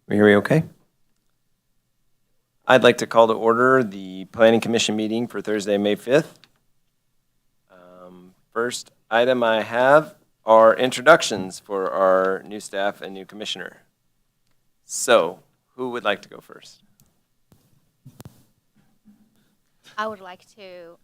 We hear me okay? I'd like to call to order the Planning Commission meeting for Thursday, May 5th. First item I have are introductions for our new staff and new commissioner. So, who would like to go first? I would like to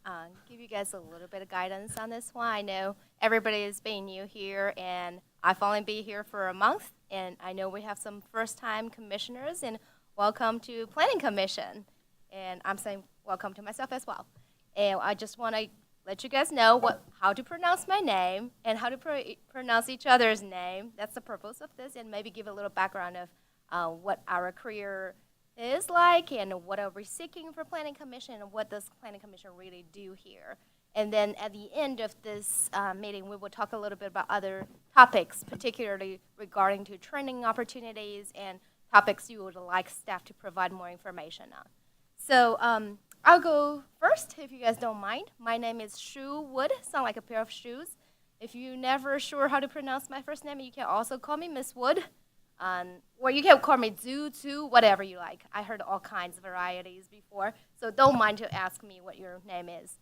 give you guys a little bit of guidance on this one. I know everybody is being new here, and I've only been here for a month, and I know we have some first-time commissioners, and welcome to Planning Commission. And I'm saying welcome to myself as well. And I just want to let you guys know how to pronounce my name and how to pronounce each other's name. That's the purpose of this, and maybe give a little background of what our career is like and what are we seeking for Planning Commission and what does Planning Commission really do here. And then at the end of this meeting, we will talk a little bit about other topics, particularly regarding to training opportunities and topics you would like staff to provide more information on. So I'll go first, if you guys don't mind. My name is Shu Wood, sound like a pair of shoes. If you're never sure how to pronounce my first name, you can also call me Miss Wood. Or you can call me Zhu, Zhu, whatever you like. I heard all kinds of varieties before, so don't mind to ask me what your name is.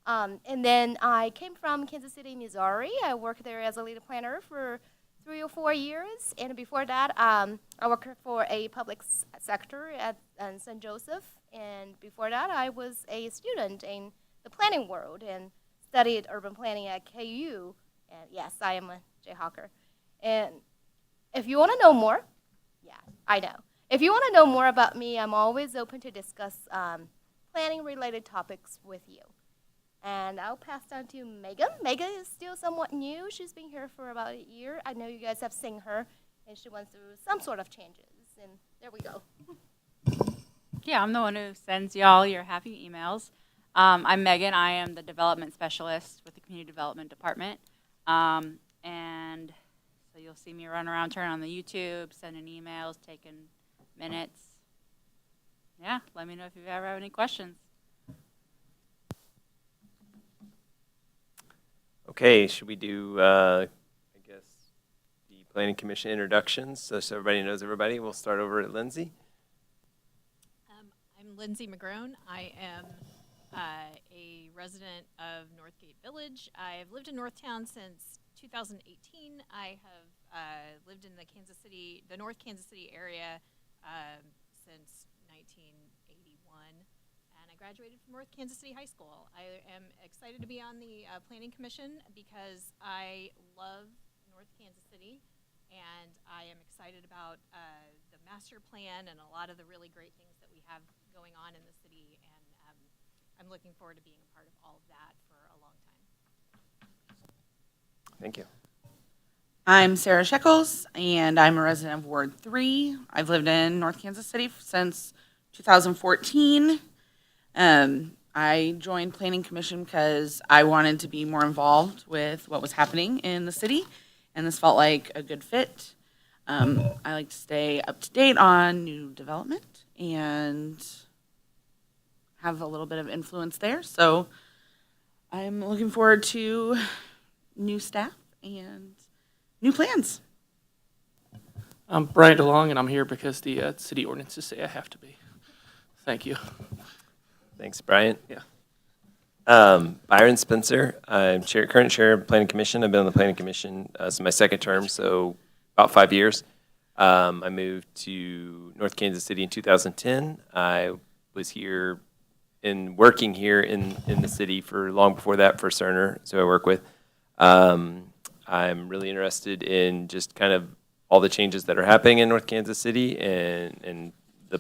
And then I came from Kansas City, Missouri. I worked there as a lead planner for 3 or 4 years, and before that, I worked for a public sector at St. Joseph, and before that, I was a student in the planning world and studied urban planning at KU. And yes, I am a Jayhawker. And if you want to know more, yeah, I know. If you want to know more about me, I'm always open to discuss planning-related topics with you. And I'll pass down to Megan. Megan is still somewhat new. She's been here for about a year. I know you guys have seen her, and she went through some sort of changes. And there we go. Yeah, I'm the one who sends y'all your happy emails. I'm Megan. I am the development specialist with the Community Development Department. And so you'll see me run around, turn on the YouTube, sending emails, taking minutes. Yeah, let me know if you ever have any questions. Okay, should we do, I guess, the Planning Commission introductions, so everybody knows everybody? We'll start over at Lindsay. I'm Lindsay Mcgrone. I am a resident of Northgate Village. I've lived in Northtown since 2018. I have lived in the North Kansas City area since 1981, and I graduated from North Kansas City High School. I am excited to be on the Planning Commission because I love North Kansas City, and I am excited about the master plan and a lot of the really great things that we have going on in the city, and I'm looking forward to being a part of all of that for a long time. Thank you. I'm Sarah Shekels, and I'm a resident of Ward 3. I've lived in North Kansas City since 2014. I joined Planning Commission because I wanted to be more involved with what was happening in the city, and this felt like a good fit. I like to stay up to date on new development and have a little bit of influence there. So I'm looking forward to new staff and new plans. I'm Brian DeLong, and I'm here because the city ordinances say I have to be. Thank you. Thanks, Brian. Yeah. Byron Spencer. I'm current chair of Planning Commission. I've been on the Planning Commission since my second term, so about 5 years. I moved to North Kansas City in 2010. I was here working here in the city for long before that for Cerner, so I work with. I'm really interested in just kind of all the changes that are happening in North Kansas City and the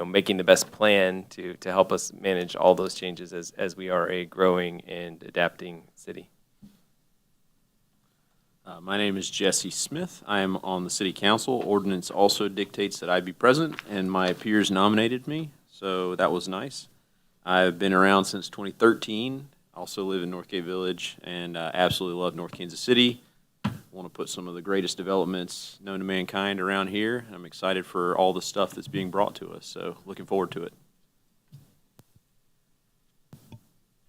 making the best plan to help us manage all those changes as we are a growing and adapting city. My name is Jesse Smith. I am on the City Council. Ordinance also dictates that I be present, and my peers nominated me, so that was nice. I've been around since 2013. I also live in Northgate Village, and absolutely love North Kansas City. Want to put some of the greatest developments known to mankind around here. I'm excited for all the stuff that's being brought to us, so looking forward to it.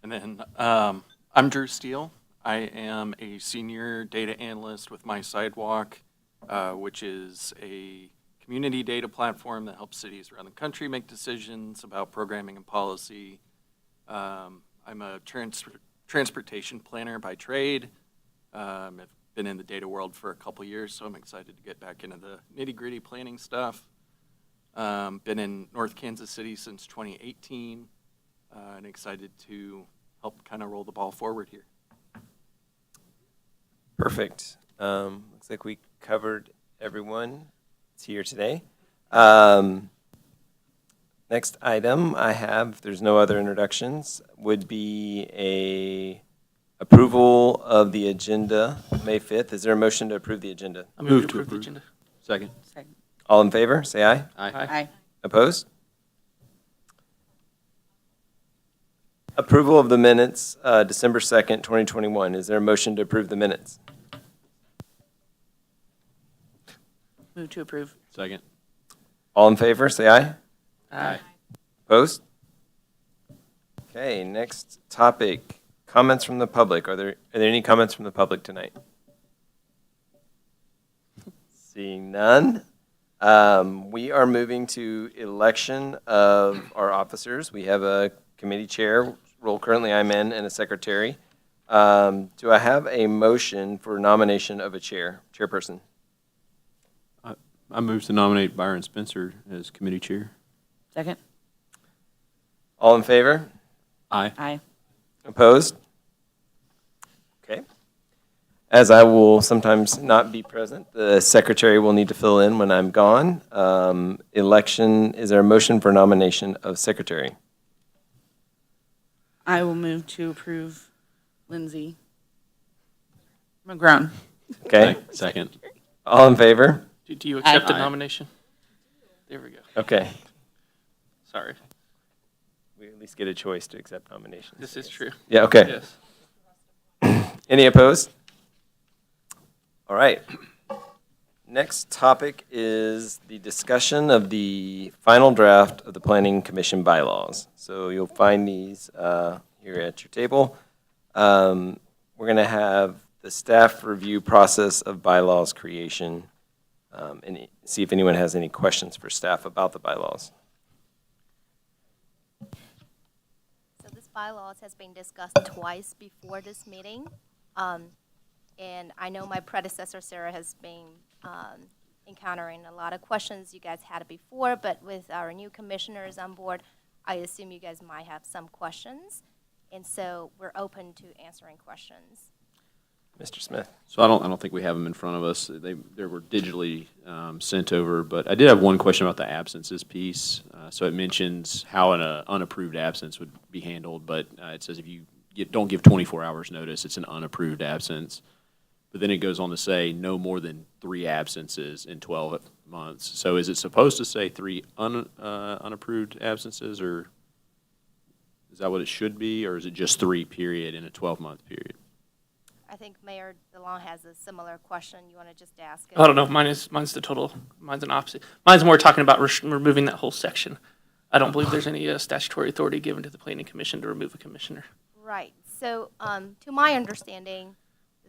And then I'm Drew Steele. I am a senior data analyst with My Sidewalk, which is a community data platform that helps cities around the country make decisions about programming and policy. I'm a transportation planner by trade. I've been in the data world for a couple years, so I'm excited to get back into the nitty-gritty planning stuff. Been in North Kansas City since 2018, and excited to help kind of roll the ball forward here. Perfect. Looks like we covered everyone that's here today. Next item I have, if there's no other introductions, would be a approval of the agenda, May 5th. Is there a motion to approve the agenda? I move to approve the agenda. Second. Second. All in favor, say aye. Aye. Aye. Opposed? Approval of the minutes, December 2nd, 2021. Is there a motion to approve the minutes? Move to approve. Second. All in favor, say aye. Aye. Opposed? Okay, next topic, comments from the public. Are there any comments from the public tonight? Seeing none, we are moving to election of our officers. We have a committee chair, role currently I'm in, and a secretary. Do I have a motion for nomination of a chairperson? I move to nominate Byron Spencer as committee chair. Second. All in favor? Aye. Aye. Opposed? Okay. As I will sometimes not be present, the secretary will need to fill in when I'm gone. Election, is there a motion for nomination of secretary? I will move to approve Lindsay Mcgrone. Okay. Second. All in favor? Do you accept the Aye. nomination? There we go. Okay. Sorry. We at least get a choice to accept nominations. This is true. Yeah, okay. Yes. Any opposed? All right. Next topic is the discussion of the final draft of the Planning Commission bylaws. So you'll find these here at your table. We're going to have the staff review process of bylaws creation and see if anyone has any questions for staff about the bylaws. So this bylaws has been discussed twice before this meeting. And I know my predecessor, Sarah, has been encountering a lot of questions you guys had before, but with our new commissioners on board, I assume you guys might have some questions. And so we're open to answering questions. Mr. Smith. So I don't think we have them in front of us. They were digitally sent over, but I did have one question about the absences piece. So it mentions how an unapproved absence would be handled, but it says if you don't give 24 hours notice, it's an unapproved absence. But then it goes on to say no more than 3 absences in 12 months. So is it supposed to say 3 unapproved absences, or is that what it should be, or is it just 3 period in a 12-month period? I think Mayor DeLong has a similar question. You want to just ask it? I don't know. Mine's the total. Mine's an opposite. Mine's more talking about removing that whole section. I don't believe there's any statutory authority given to the Planning Commission to remove a commissioner. Right. So, to my understanding,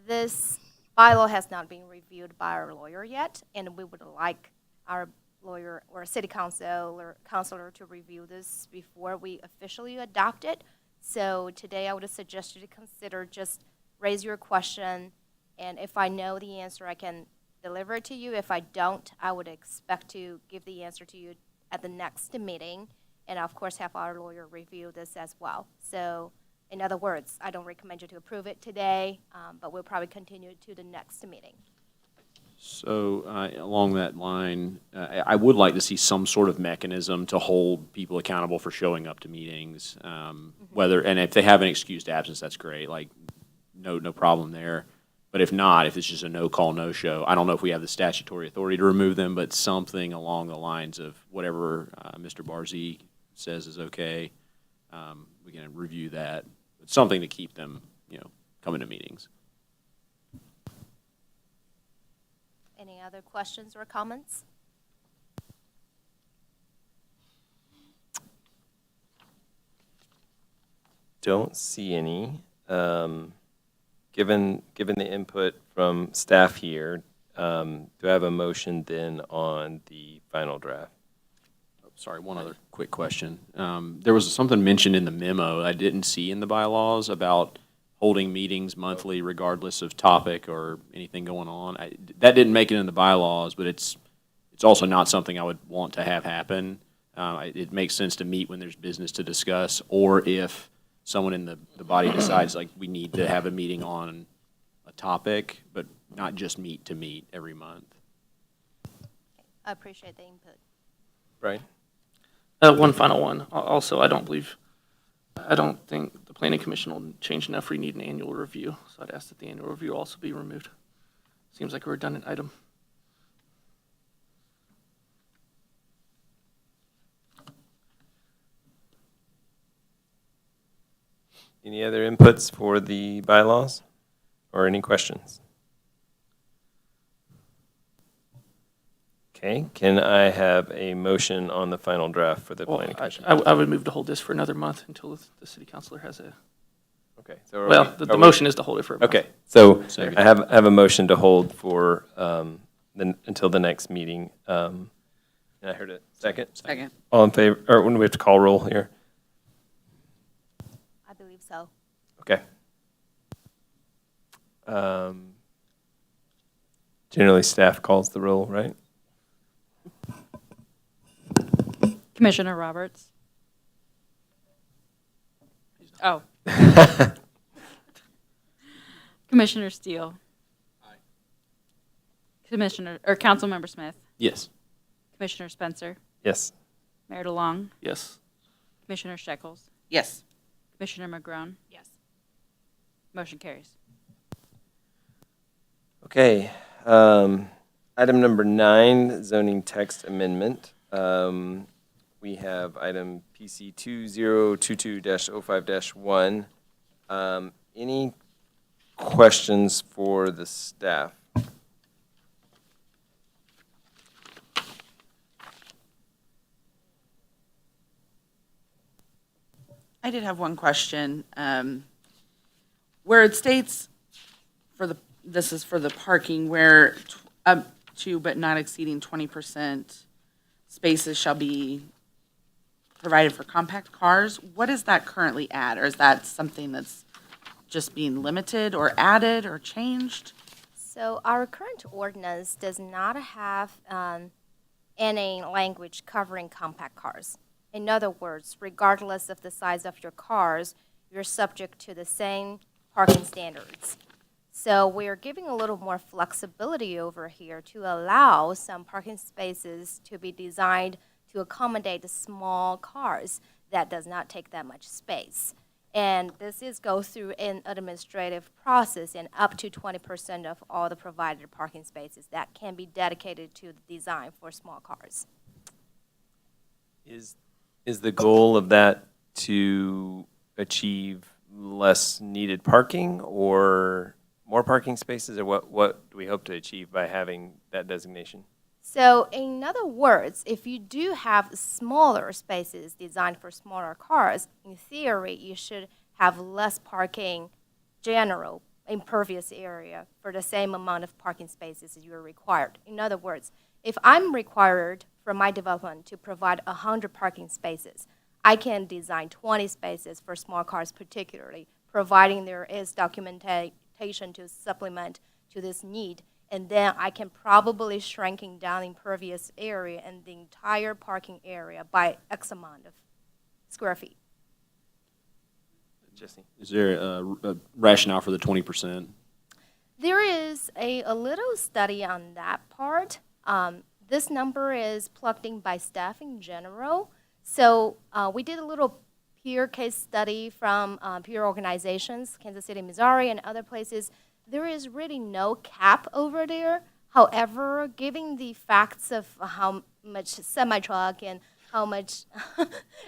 this bylaw has not been reviewed by our lawyer yet, and we would like our lawyer or city council or counselor to review this before we officially adopt it. So today I would suggest you to consider just raise your question, and if I know the answer, I can deliver it to you. If I don't, I would expect to give the answer to you at the next meeting, and of course have our lawyer review this as well. So in other words, I don't recommend you to approve it today, but we'll probably continue it to the next meeting. So along that line, I would like to see some sort of mechanism to hold people accountable for showing up to meetings. And if they have an excused absence, that's great. Like, no problem there. But if not, if it's just a no-call, no-show, I don't know if we have the statutory authority to remove them, but something along the lines of whatever Mr. Barzee says is okay, we can review that. But something to keep them, coming to meetings. Any other questions or comments? Don't see any. Given the input from staff here, Do I have a motion then on the final draft? Sorry, one other quick question. There was something mentioned in the memo I didn't see in the bylaws about holding meetings monthly regardless of topic or anything going on. That didn't make it in the bylaws, but it's also not something I would want to have happen. It makes sense to meet when there's business to discuss, or if someone in the body decides like we need to have a meeting on a topic, but not just meet to meet every month. I appreciate the input. Brian? One final one. Also, I don't think the planning commission will change enough for you need an annual review. So I'd ask that the annual review also be removed. Seems like a redundant item. Any other inputs for the bylaws or any questions? Okay, can I have a motion on the final draft for the Well, planning commission? I would move to hold this for another month until the city councilor has a, Okay. So are well, we- the are we- motion is to hold it for a month. Okay, so Second. I have a motion to hold for, until the next meeting. And I heard it, second? Second. All in favor, or when do we have to call roll here? I believe so. Okay. Generally, staff calls the roll, right? Commissioner Roberts? Oh. Commissioner Steele? Aye. Councilmember Smith? Yes. Commissioner Spencer? Yes. Mayor DeLong? Yes. Commissioner Shekels? Yes. Commissioner McGrone? Yes. Motion carries. Okay, item number 9, zoning text amendment. We have item PC 2022-05-1. Any questions for the staff? I did have one question. Where it states this is for the parking, where up to but not exceeding 20% spaces shall be provided for compact cars, what is that currently at? Or is that something that's just being limited or added or changed? So our current ordinance does not have any language covering compact cars. In other words, regardless of the size of your cars, you're subject to the same parking standards. So we're giving a little more flexibility over here to allow some parking spaces to be designed to accommodate the small cars that does not take that much space. And this goes through an administrative process, and up to 20% of all the provided parking spaces that can be dedicated to the design for small cars. Is the goal of that to achieve less needed parking or more parking spaces, or what do we hope to achieve by having that designation? So in other words, if you do have smaller spaces designed for smaller cars, in theory, you should have less parking general impervious area for the same amount of parking spaces as you are required. In other words, if I'm required from my development to provide 100 parking spaces, I can design 20 spaces for small cars particularly, providing there is documentation to supplement to this need. And then I can probably shrinking down impervious area and the entire parking area by X amount of square feet. Jesse? Is there a rationale for the 20%? There is a little study on that part. This number is plugged in by staff in general. So we did a little peer case study from peer organizations, Kansas City, Missouri, and other places. There is really no cap over there. However, given the facts of how much semi-truck and how much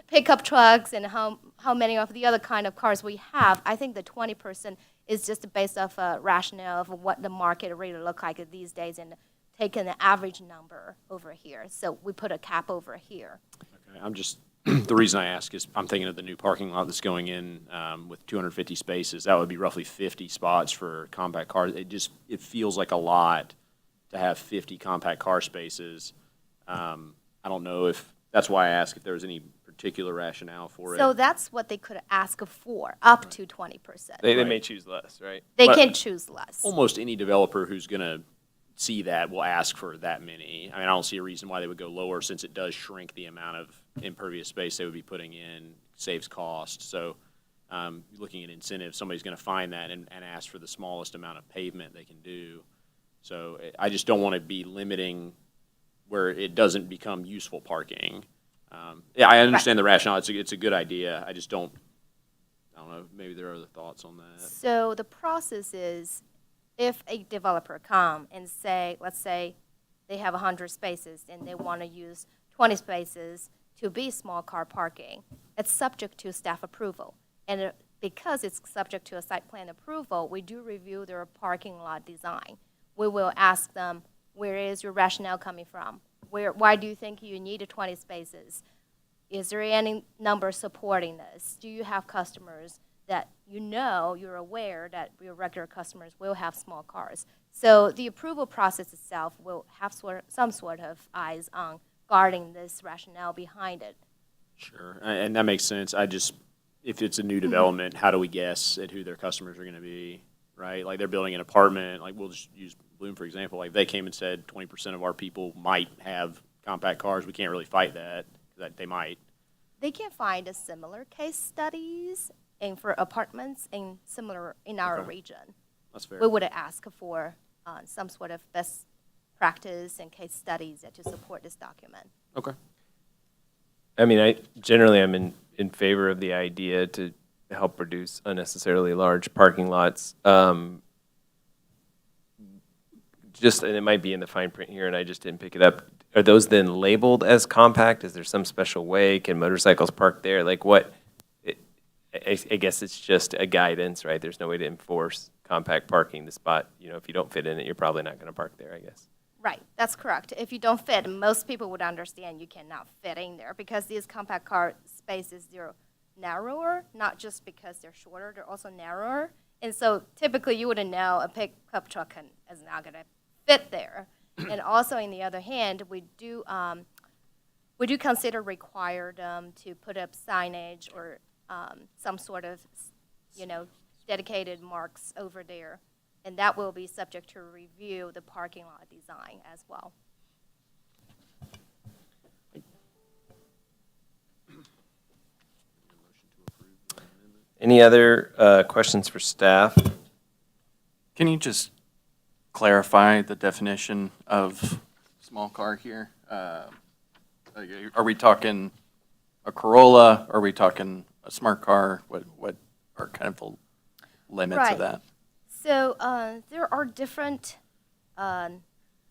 pickup trucks and how many of the other kind of cars we have, I think the 20% is just based off a rationale of what the market really look like these days and taking the average number over here. So we put a cap over here. Okay, I'm just, the reason I ask is I'm thinking of the new parking lot that's going in with 250 spaces. That would be roughly 50 spots for compact cars. It feels like a lot to to have 50 compact car spaces. I don't know if, that's why I asked if there was any particular rationale for it. So that's what they could ask for, up to 20%. They Right. may choose less, right? They But- can choose less. Almost any developer who's going to see that will ask for that many. I mean, I don't see a reason why they would go lower since it does shrink the amount of impervious space they would be putting in, saves cost. So looking at incentives, somebody's going to find that and ask for the smallest amount of pavement they can do. So I just don't want to be limiting where it doesn't become useful parking. Yeah, I understand the rationale. It's a good idea. I just don't know, maybe there are other thoughts on that. So the process is, if a developer come and say, let's say they have 100 spaces and they want to use 20 spaces to be small car parking, it's subject to staff approval. And because it's subject to a site plan approval, we do review their parking lot design. We will ask them, where is your rationale coming from? Why do you think you need 20 spaces? Is there any number supporting this? Do you have customers that you're aware that your regular customers will have small cars? So the approval process itself will have some sort of eyes on guarding this rationale behind it. Sure, and that makes sense. If it's a new development, how do we guess at who their customers are going to be, right? Like they're building an apartment, like we'll just use Bloom, for example. Like they came and said 20% of our people might have compact cars. We can't really fight that they might. They can find a similar case studies and for apartments in our Okay. region. That's fair. We would ask for some sort of best practice and case studies to support this document. Okay. I mean, I'm in favor of the idea to help reduce unnecessarily large parking lots. And it might be in the fine print here, and I just didn't pick it up. Are those then labeled as compact? Is there some special way? Can motorcycles park there? Like what? I guess it's just a guidance, right? There's no way to enforce compact parking. The spot, if you don't fit in it, you're probably not going to park there, I guess. Right, that's correct. If you don't fit, most people would understand you cannot fit in there because these compact car spaces, they're narrower, not just because they're shorter, they're also narrower. And so typically you wouldn't know a pickup truck is not going to fit there. And also, on the other hand, we do consider required to put up signage or some sort of, dedicated marks over there. And that will be subject to review the parking lot design as well. Any other questions for staff? Can you just clarify the definition of small car here? Are we talking a Corolla? Are we talking a smart car? What are kind of the limits Right. of that? So there are different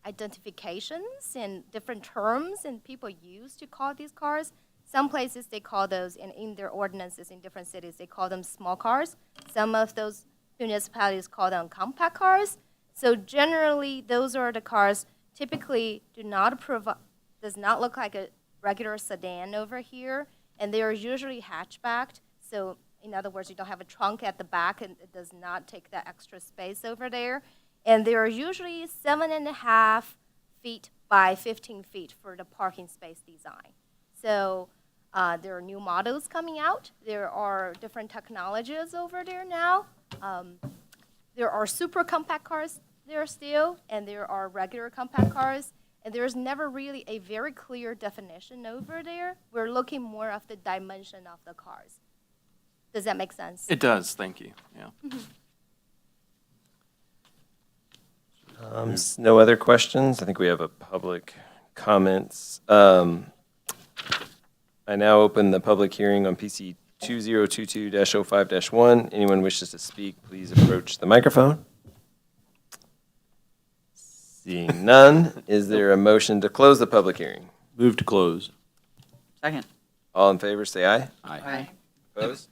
identifications and different terms and people use to call these cars. Some places they call those, and in their ordinances in different cities, they call them small cars. Some of those municipalities call them compact cars. So generally, those are the cars typically does not look like a regular sedan over here, and they are usually hatchbacked. So in other words, you don't have a trunk at the back, and it does not take that extra space over there. And they are usually 7.5 feet by 15 feet for the parking space design. So there are new models coming out. There are different technologies over there now. There are super compact cars there still, and there are regular compact cars. And there's never really a very clear definition over there. We're looking more of the dimension of the cars. Does that make sense? It does, thank you, yeah. No other questions? I think we have a public comments. I now open the public hearing on PC 2022-05-1. Anyone wishes to speak, please approach the microphone. Seeing none, is there a motion to close the public hearing? Move to close. Second. All in favor, say aye. Aye. Opposed?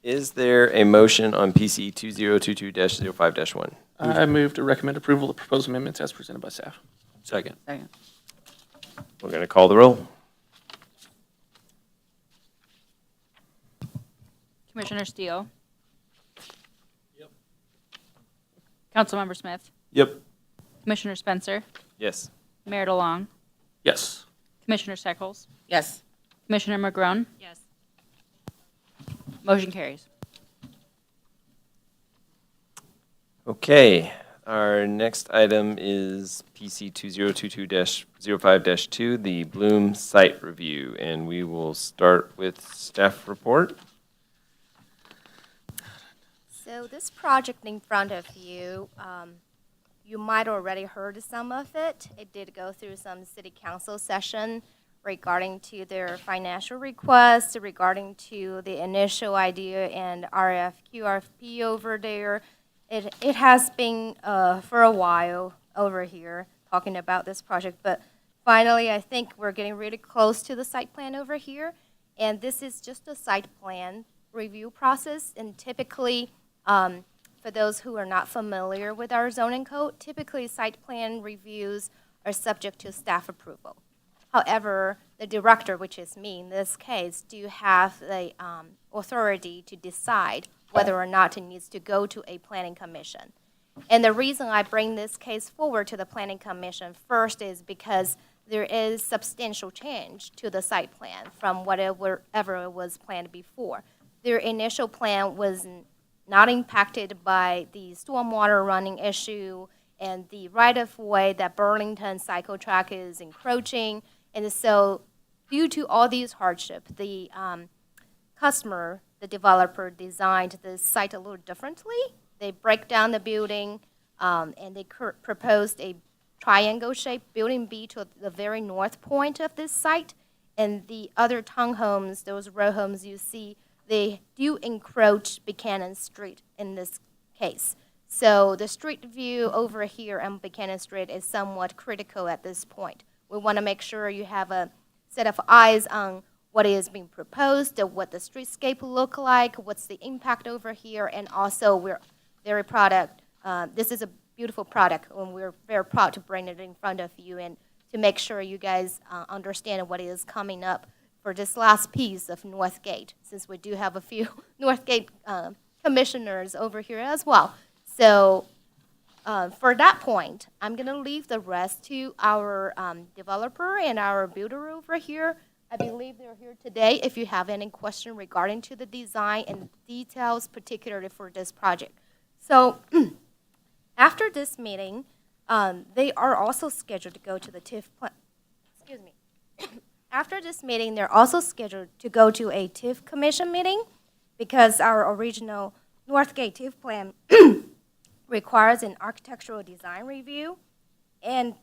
Is there a motion on PC 2022-05-1? I move to recommend approval of the proposed amendments as presented by staff. Second. Second. We're going to call the roll. Commissioner Steele? Councilmember Smith, Yep. Commissioner Spencer, Yes. Mayor DeLong, Yes. Commissioner Steckles, Yes. Commissioner McGrone. Yes. Motion carries. Okay, our next item is PC 2022-05-2, the Bloom Site Review, and we will start with staff report. So this project in front of you, you might already heard some of it. It did go through some city council session regarding to their financial requests, regarding to the initial idea and RFQ, RFP over there. It has been for a while over here talking about this project, but finally I think we're getting really close to the site plan over here. And this is just a site plan review process, and typically, for those who are not familiar with our zoning code, typically site plan reviews are subject to staff approval. However, the director, which is me in this case, do have the authority to decide whether or not it needs to go to a planning commission. And the reason I bring this case forward to the planning commission first is because there is substantial change to the site plan from whatever was planned before. Their initial plan was not impacted by the stormwater running issue and the right-of-way that Burlington cycle track is encroaching. And so due to all these hardships, the customer, the developer, designed this site a little differently. They break down the building, and they proposed a triangle-shaped building B to the very north point of this site. And the other townhomes, those row homes you see, they do encroach Buchanan Street in this case. So the street view over here on Buchanan Street is somewhat critical at this point. We want to make sure you have a set of eyes on what is being proposed, what the streetscape look like, what's the impact over here, and also we're very proud this is a beautiful product, and we're very proud to bring it in front of you and to make sure you guys understand what is coming up for this last piece of Northgate, since we do have a few Northgate commissioners over here as well. So for that point, I'm going to leave the rest to our developer and our builder over here. I believe they're here today if you have any question regarding to the design and details, particularly for this project. So after this meeting, they are also scheduled to go to the TIF, excuse me. After this meeting, they're also scheduled to go to a TIF commission meeting because our original Northgate TIF plan requires an architectural design review, and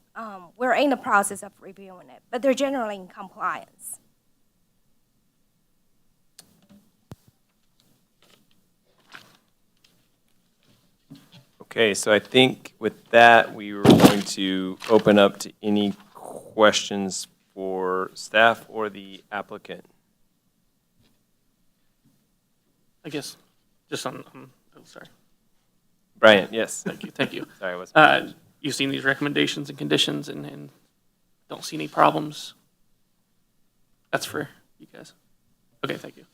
we're in the process of reviewing it, but they're generally in compliance. Okay, so I think with that, we were going to open up to any questions for staff or the applicant. I guess, just on oh, sorry. Brian, yes. Thank you. Sorry, I wasn't. You've seen these recommendations and conditions and don't see any problems? That's for you guys. Okay, thank you.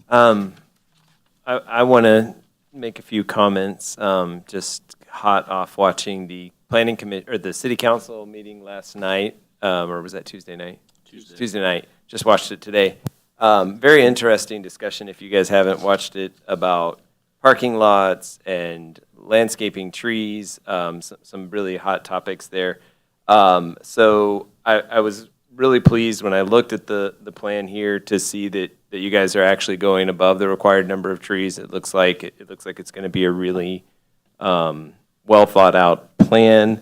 I want to make a few comments, just hot off watching the planning committee, or the city council meeting last night, or was that Tuesday night? Tuesday night. Just watched it today. Very interesting discussion, if you guys haven't watched it, about parking lots and landscaping trees, some really hot topics there. So I was really pleased when I looked at the plan here to see that you guys are actually going above the required number of trees. It looks like it's going to be a really well thought out plan,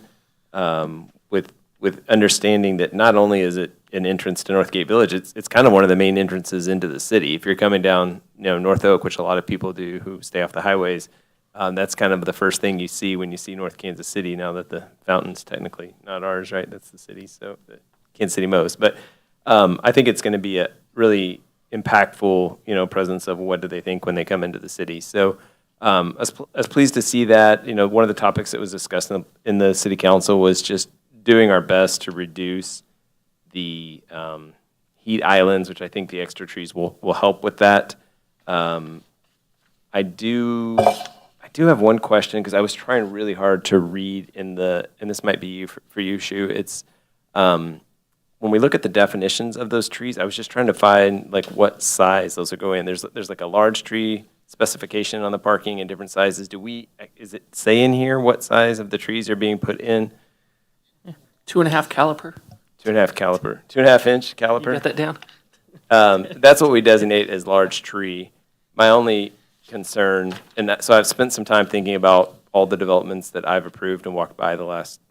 with understanding that not only is it an entrance to Northgate Village, it's kind of one of the main entrances into the city. If you're coming down, North Oak, which a lot of people do who stay off the highways, that's kind of the first thing you see when you see North Kansas City. Now that the fountain's technically not ours, right? That's the city, so the Kansas City most. But I think it's going to be a really impactful, presence of what do they think when they come into the city. So I was pleased to see that. One of the topics that was discussed in the city council was just doing our best to reduce the heat islands, which I think the extra trees will help with that. I I do have one question because I was trying really hard to read and this might be for you, Shu. It's when we look at the definitions of those trees, I was just trying to find like what size those are going. There's like a large tree specification on the parking and different sizes. Is it say in here what size of the trees are being put in? 2.5 caliper. 2.5 caliper, 2.5 inch You caliper. got that down? That's what we designate as large tree. My only concern, so I've spent some time thinking about all the developments that I've approved and walked by the last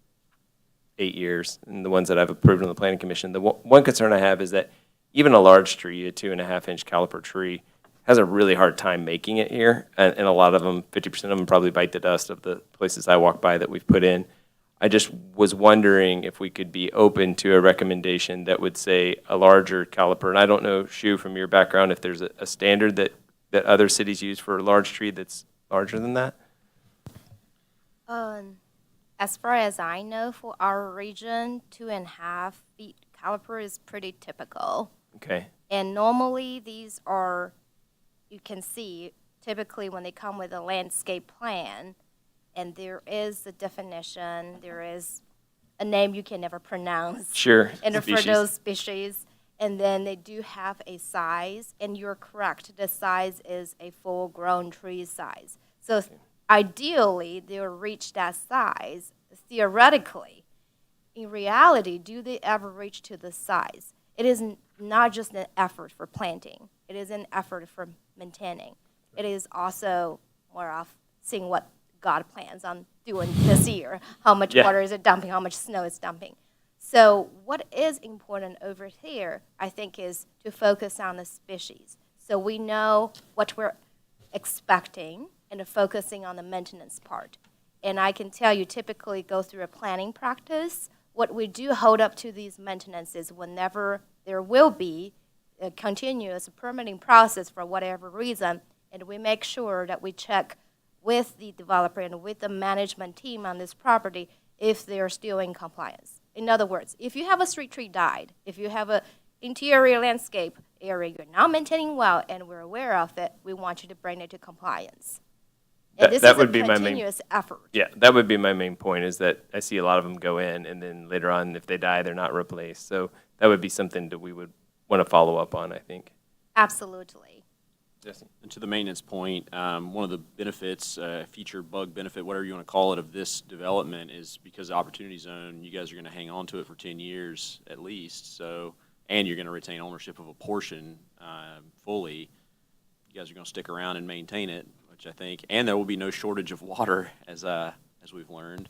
8 years, and the ones that I've approved on the Planning Commission. The one concern I have is that even a large tree, a 2.5 inch caliper tree, has a really hard time making it here, and a lot of them, 50% of them probably bite the dust of the places I walk by that we've put in. I just was wondering if we could be open to a recommendation that would say a larger caliper. And I don't know, Shu, from your background, if there's a standard that other cities use for a large tree that's larger than that? As far as I know, for our region, 2.5 feet caliper is pretty typical. Okay. And normally these are, you can see, typically when they come with a landscape plan, and there is a definition, there is a name you can never pronounce. Sure. And for Species. those species, and then they do have a size, and you're correct, the size is a full-grown tree size. So ideally, they'll reach that size, theoretically. In reality, do they ever reach to the size? It is not just an effort for planting. It is an effort for maintaining. It is also more of seeing what God plans on doing this year. How much water is it dumping? How much snow is dumping? So what is important over here, I think, is to focus on the species. So we know what we're expecting and focusing on the maintenance part. And I can tell you, typically go through a planning practice. What we do hold up to these maintenances whenever there will be a continuous permitting process for whatever reason, and we make sure that we check with the developer and with the management team on this property if they're still in compliance. In other words, if you have a street tree died, if you have an interior landscape area you're not maintaining well and we're aware of it, we want you to bring it to compliance. And this is would a be my main- continuous effort. Yeah, that would be my main point, is that I see a lot of them go in, and then later on, if they die, they're not replaced. So that would be something that we would want to follow up on, I think. Absolutely. Jesse? And to the maintenance point, one of the benefits, feature, bug benefit, whatever you want to call it, of this development is because the Opportunity Zone, you guys are going to hang on to it for 10 years at least. So, and you're going to retain ownership of a portion fully. You guys are going to stick around and maintain it, which I think, and there will be no shortage of water as we've learned.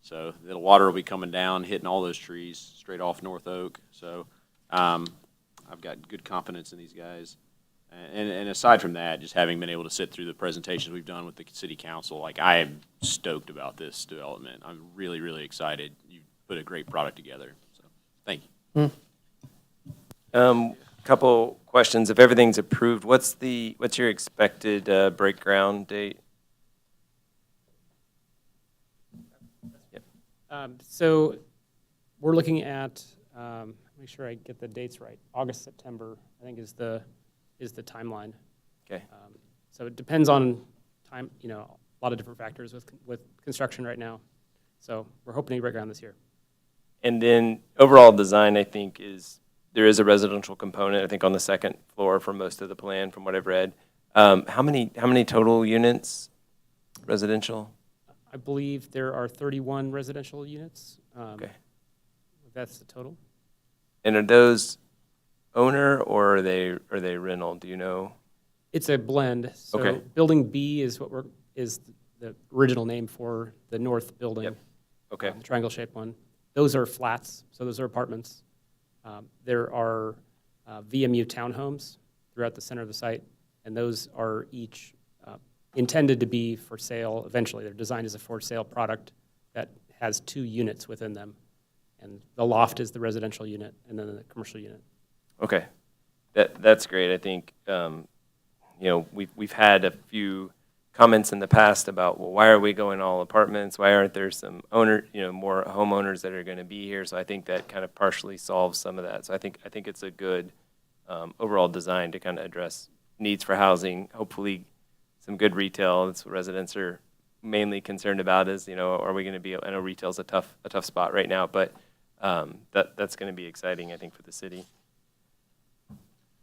So the water will be coming down, hitting all those trees straight off North Oak. So I've got good confidence in these guys. And aside from that, just having been able to sit through the presentations we've done with the city council, like, I am stoked about this development. I'm really, really excited. You put a great product together. So thank you. Couple questions. If everything's approved, what's your expected break ground date? So we're looking at, make sure I get the dates right. August, September, I think is the timeline. Okay. So it depends on time, a lot of different factors with construction right now. So we're hoping to break ground this year. And then overall design, I think, there is a residential component, I think, on the second floor for most of the plan, from what I've read. How many total units residential? I believe there are 31 residential units. Okay. That's the total. And are those owner or are they rental? Do you know? It's a blend. So Okay. Building B is is the original name for the north building. Yep. Okay. The triangle-shaped one. Those are flats, so those are apartments. There are VMU townhomes throughout the center of the site, and those are each intended to be for sale eventually. They're designed as a for-sale product that has 2 units within them. And the loft is the residential unit, and then the commercial unit. Okay. That's great. I think, we've had a few comments in the past about, well, why are we going all apartments? Why aren't there some more homeowners that are going to be here? So I think that kind of partially solves some of that. So I think it's a good overall design to kind of address needs for housing, hopefully some good retail. That's what residents are mainly concerned about is, are we going to be, I know retail's a tough spot right now, but that's going to be exciting, I think, for the city.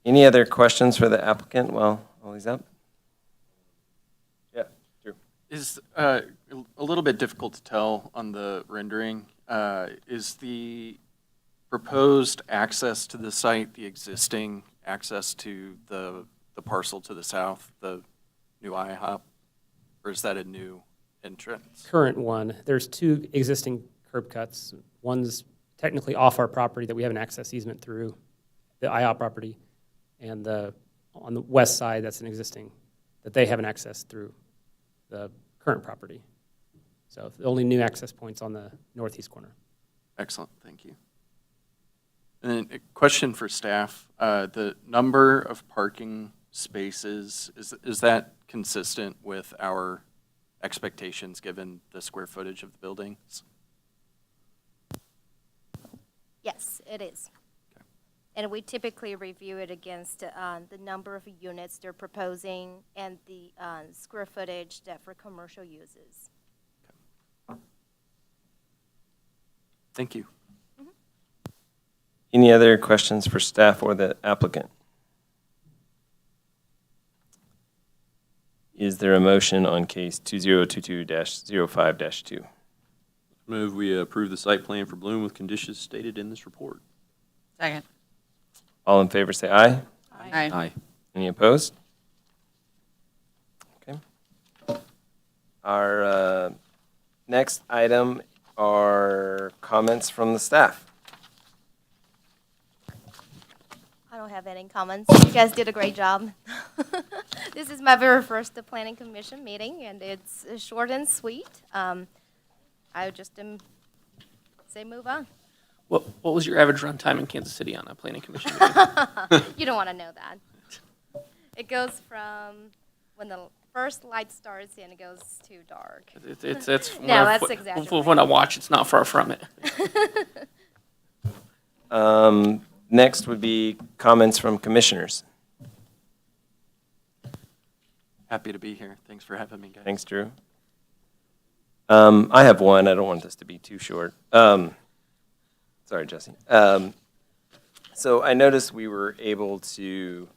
Any other questions for the applicant while he's up? Yeah, Drew. Is a little bit difficult to tell on the rendering. Is the proposed access to the site the existing access to the parcel to the south, the new IHOP, or is that a new entrance? Current one, there's two existing curb cuts. One's technically off our property that we have an access easement through the IHOP property, and on the west side, that's an existing, that they have an access through the current property. So the only new access points on the northeast corner. Excellent, thank you. And then a question for staff. The number of parking spaces, is that consistent with our expectations given the square footage of the buildings? Yes, it is. And we typically review it against the number of units they're proposing and the square footage that for commercial uses. Thank you. Any other questions for staff or the applicant? Is there a motion on case 2022-05-2? Move we approve the site plan for Bloom with conditions stated in this report. Second. All in favor, say aye. Aye. Any opposed? Okay. Our next item are comments from the staff. I don't have any comments. You guys did a great job. This is my very first planning commission meeting, and it's short and sweet. I would just say move on. What was your average run time in Kansas City on a planning commission meeting? You don't want to know that. It goes from when the first light starts and it goes to dark. It's No, that's exaggerated. When I watch, it's not far from it. Next would be comments from commissioners. Happy to be here. Thanks for having me, guys. Thanks, Drew. I have one. I don't want this to be too short. Sorry, Jesse. So I noticed we were able to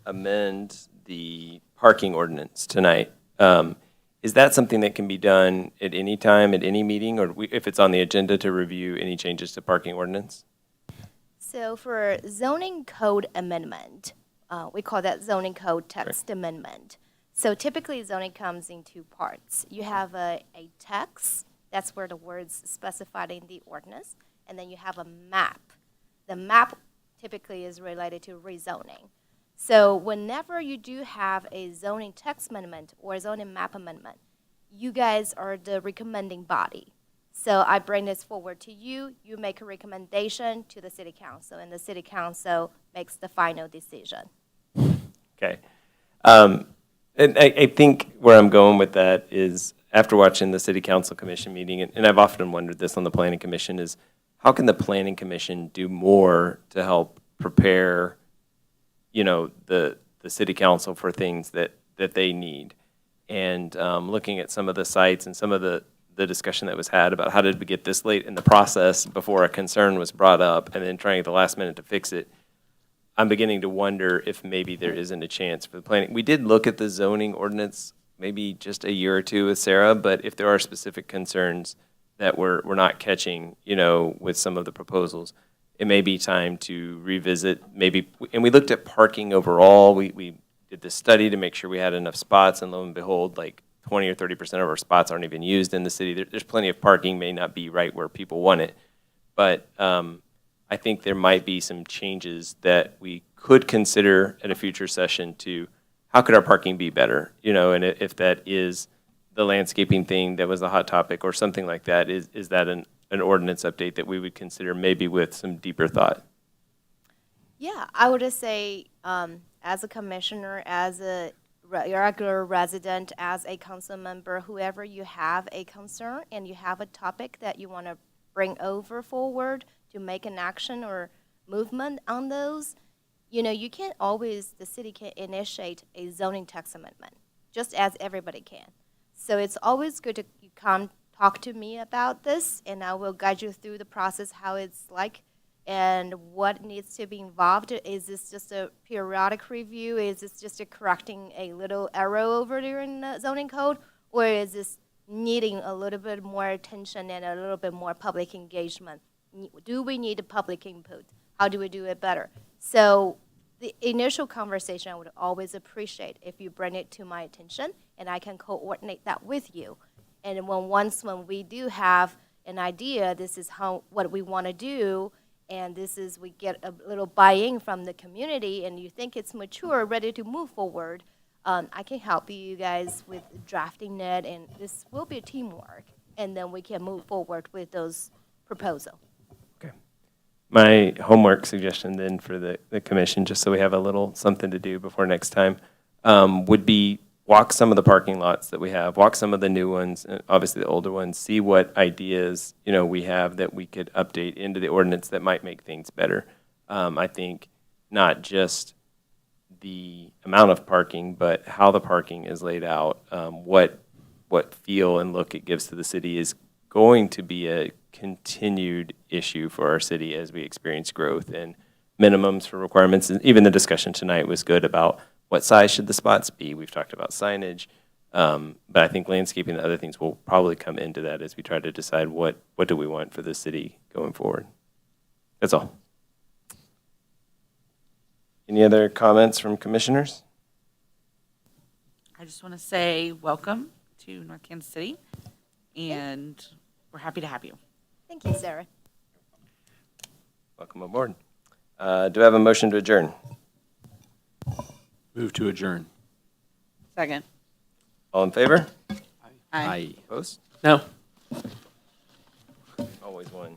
amend the parking ordinance tonight. Is that something that can be done at any time, at any meeting, or if it's on the agenda to review any changes to parking ordinance? So for zoning code amendment, we call that zoning code text amendment. So typically zoning comes in two parts. You have a text, that's where the words specified in the ordinance, and then you have a map. The map typically is related to rezoning. So whenever you do have a zoning text amendment or a zoning map amendment, you guys are the recommending body. So I bring this forward to you, you make a recommendation to the city council, and the city council makes the final decision. Okay. And I think where I'm going with that is after watching the city council commission meeting, and I've often wondered this on the planning commission, is how can the planning commission do more to help prepare, the city council for things that they need? And looking at some of the sites and some of the discussion that was had about how did we get this late in the process before a concern was brought up and then trying at the last minute to fix it, I'm beginning to wonder if maybe there isn't a chance for the planning. We did look at the zoning ordinance maybe just a year or two with Sarah, but if there are specific concerns that we're not catching, with some of the proposals, it may be time to revisit maybe. And we looked at parking overall. We did this study to make sure we had enough spots, and lo and behold, like 20 or 30% of our spots aren't even used in the city. There's plenty of parking, may not be right where people want it. But I think there might be some changes that we could consider at a future session to how could our parking be better? And if that is the landscaping thing that was a hot topic or something like that, is that an ordinance update that we would consider maybe with some deeper thought? Yeah, I would just say as a commissioner, as a regular resident, as a council member, whoever you have a concern and you have a topic that you want to bring forward to make an action or movement on those, you can't always, the city can't initiate a zoning text amendment. just as everybody can. So it's always good to come talk to me about this, and I will guide you through the process, how it's like, and what needs to be involved. Is this just a periodic review? Is this just a correcting a little error over there in the zoning code? Or is this needing a little bit more attention and a little bit more public engagement? Do we need public input? How do we do it better? So the initial conversation, I would always appreciate if you bring it to my attention, and I can coordinate that with you. And when we do have an idea, this is what we want to do, and we get a little buy-in from the community, and you think it's mature, ready to move forward, I can help you guys with drafting it, and this will be a teamwork, and then we can move forward with those proposals. Okay. My homework suggestion then for the commission, just so we have a little something to do before next time, would be walk some of the parking lots that we have, walk some of the new ones, obviously the older ones, see what ideas, we have that we could update into the ordinance that might make things better. I think not just the amount of parking, but how the parking is laid out, what feel and look it gives to the city is going to be a continued issue for our city as we experience growth, and minimums for requirements. And even the discussion tonight was good about what size should the spots be. We've talked about signage, but I think landscaping and other things will probably come into that as we try to decide what do we want for the city going forward. That's all. Any other comments from commissioners? I just want to say welcome to North Kansas City, and we're happy to have you. Thank you, Sarah. Welcome aboard. Do I have a motion to adjourn? Move to adjourn. Second. All in favor? Aye. Opposed? No. Always one.